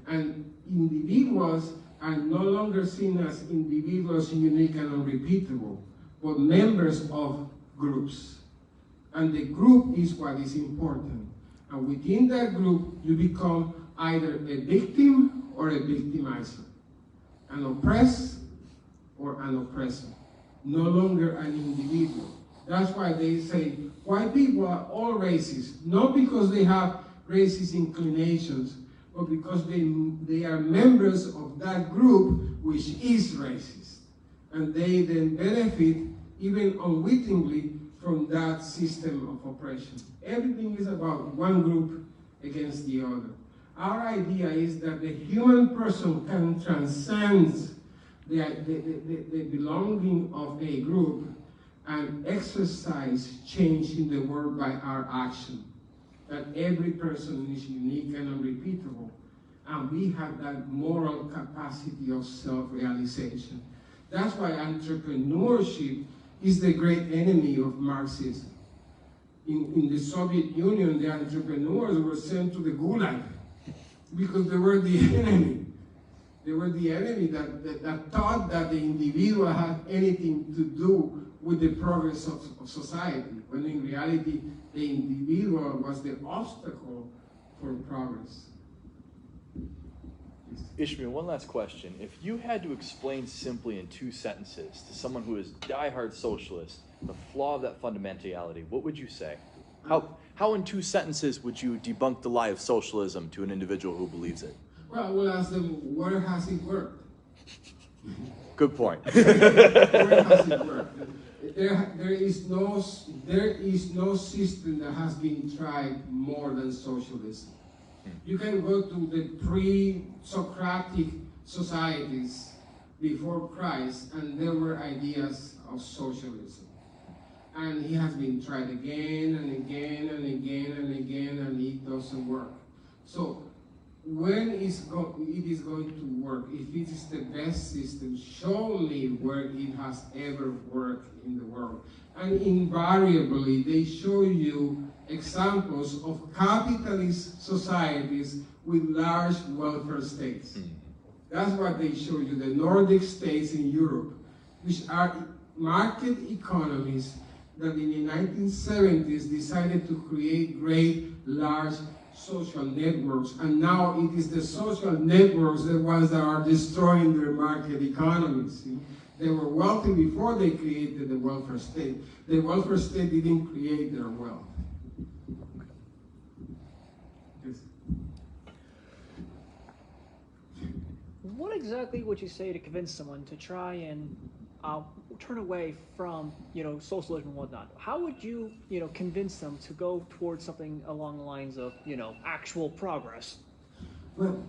And individuals are no longer seen as individuals unique and unrepeatable, but members of groups. And the group is what is important. And within that group, you become either a victim or a victimizer, an oppressed or an oppressor, no longer an individual. That's why they say white people are all racist, not because they have racist inclinations, but because they are members of that group which is racist. And they then benefit, even unwittingly, from that system of oppression. Everything is about one group against the other. Our idea is that the human person can transcend the belonging of a group and exercise change in the world by our action. That every person is unique and unrepeatable, and we have that moral capacity of self-realization. That's why entrepreneurship is the great enemy of Marxism. In the Soviet Union, the entrepreneurs were sent to the Gulag because they were the enemy. They were the enemy that thought that the individual had anything to do with the progress of society, when in reality, the individual was the obstacle for progress. Ishmael, one last question. If you had to explain simply in 2 sentences to someone who is diehard socialist the flaw of that fundamentality, what would you say? How in 2 sentences would you debunk the lie of socialism to an individual who believes it? Well, I will ask them, where has it worked? Good point. Where has it worked? There is no system that has been tried more than socialism. You can go to the pre-Socratic societies before Christ, and there were ideas of socialism. And it has been tried again and again and again and again, and it doesn't work. So when it is going to work, if it is the best system, show me where it has ever worked in the world. And invariably, they show you examples of capitalist societies with large welfare states. That's what they show you, the Nordic states in Europe, which are market economies that in the 1970s decided to create great, large social networks. And now it is the social networks, the ones that are destroying their market economies. They were wealthy before they created the welfare state. The welfare state didn't create their wealth. Yes. What exactly would you say to convince someone to try and turn away from, socialism and whatnot? How would you, convince them to go towards something along the lines of, actual progress? Well,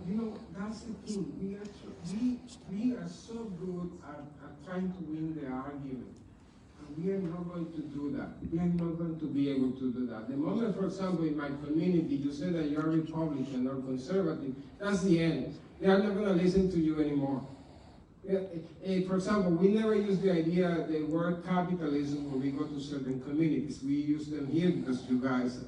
that's the thing. We are so good at trying to win the argument. And we are not going to do that. We are not going to be able to do that. The moment, for example, in my community, you say that you're Republican or conservative, that's the end. They are not going to listen to you anymore. For example, we never use the word capitalism when we go to certain communities. We use them here because you guys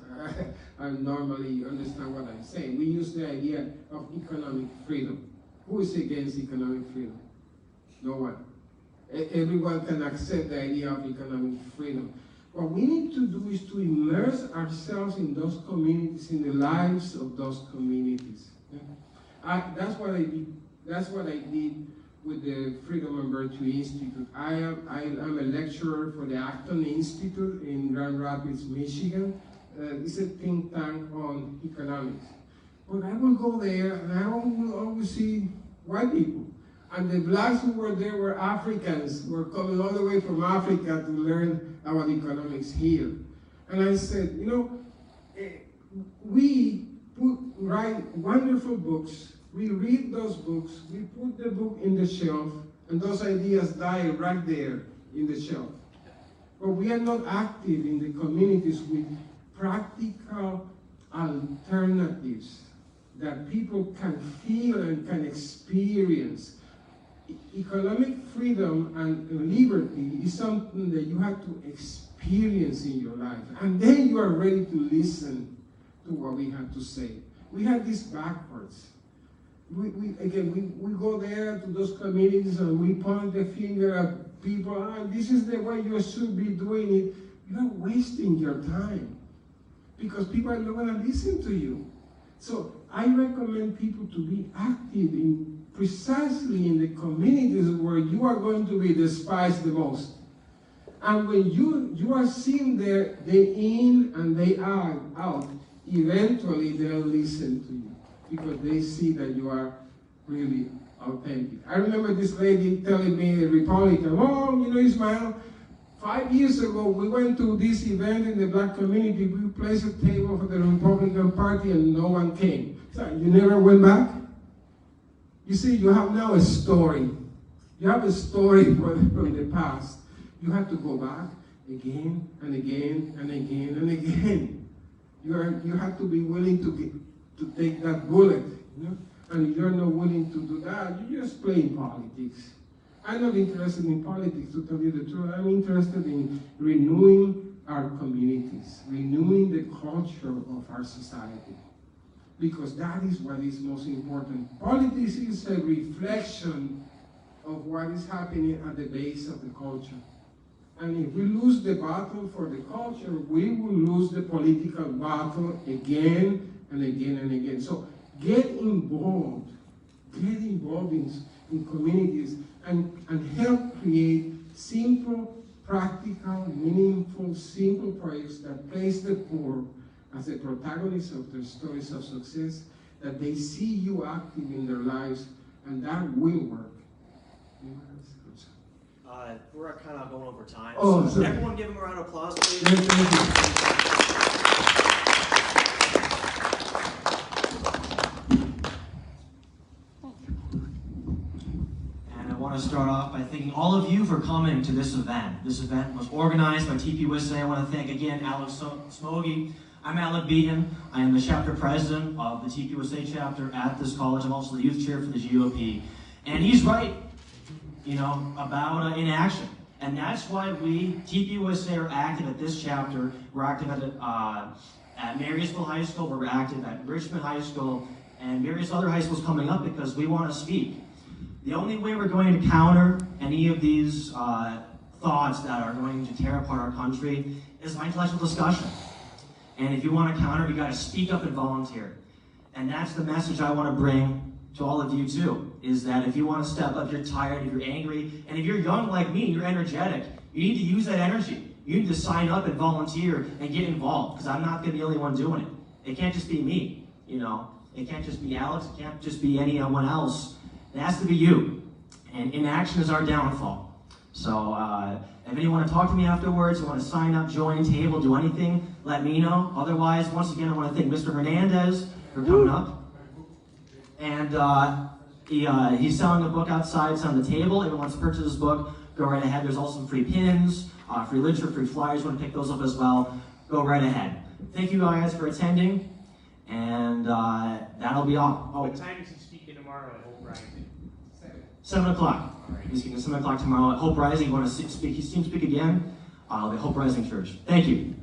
normally understand what I'm saying. We use the idea of economic freedom. Who is against economic freedom? No one. Everyone can accept the idea of economic freedom. What we need to do is to immerse ourselves in those communities, in the lives of those communities. That's what I did with the Freedom and Virtue Institute. I am a lecturer for the Acton Institute in Grand Rapids, Michigan. It's a think tank on economics. But I will go there and I will always see white people. And the blacks who were there were Africans, who were coming all the way from Africa to learn about economics here. And I said, we write wonderful books. We read those books, we put the book in the shelf, and those ideas die right there in the shelf. But we are not active in the communities with practical alternatives that people can feel and can experience. Economic freedom and liberty is something that you have to experience in your life. And then you are ready to listen to what we have to say. We have this backwards. We go there to those communities and we point the finger at people, this is the way you should be doing it. You are wasting your time. because people are not going to listen to you. So I recommend people to be active in precisely in the communities where you are going to be despised the most. And when you are seeing their in and they are out, eventually they'll listen to you because they see that you are really authentic. I remember this lady telling me, a Republican, oh, you know, Ismael, 5 years ago we went to this event in the black community. We placed a table for the Republican Party and no one came. So you never went back? You see, you have now a story. You have a story from the past. You have to go back again and again and again and again. You have to be willing to take that bullet, you know? And if you're not willing to do that, you're just playing politics. I'm not interested in politics, to tell you the truth. I'm interested in renewing our communities, renewing the culture of our society. Because that is what is most important. Politics is a reflection of what is happening at the base of the culture. And if we lose the battle for the culture, we will lose the political battle again and again and again. So get involved in communities and help create simple, practical, meaningful, simple projects that place the poor as the protagonists of their stories of success, that they see you active in their lives, and that will work. We're kind of going over time. Oh, so sorry. Everyone give him a round of applause, please. Yes, thank you. And I want to start off by thanking all of you for coming to this event. This event was organized by TPUSA. I want to thank again Alex Smogy. I'm Alec Beaton. I am the chapter president of the TPUSA chapter at this college. I'm also the youth chair for the GOP. And he's right, you know, about inaction. And that's why we, TPUSA, are active at this chapter. We're active at Marysville High School. We're active at Richmond High School and various other high schools coming up because we want to speak. The only way we're going to counter any of these thoughts that are going to tear apart our country is by intellectual discussion. And if you want to counter, you got to speak up and volunteer. And that's the message I want to bring to all of you too, is that if you want to step up, you're tired, if you're angry, and if you're young like me, you're energetic, you need to use that energy. You need to sign up and volunteer and get involved, because I'm not going to be the only one doing it. It can't just be me, you know. It can't just be Alex, it can't just be anyone else. It has to be you. And inaction is our downfall. So if anyone want to talk to me afterwards, you want to sign up, join, table, do anything, let me know. Otherwise, once again, I want to thank Mr. Hernandez for coming up. And he's selling a book outside. It's on the table. If anyone wants to purchase this book, go right ahead. There's also some free pins, free literature, free flyers. You want to pick those up as well, go right ahead. Thank you guys for attending, and that'll be all. Oh. What time is he speaking tomorrow at Hope Rising? 7 o'clock. He's speaking at 7 o'clock tomorrow at Hope Rising. You want to speak? He's speak again? At Hope Rising Church. Thank you.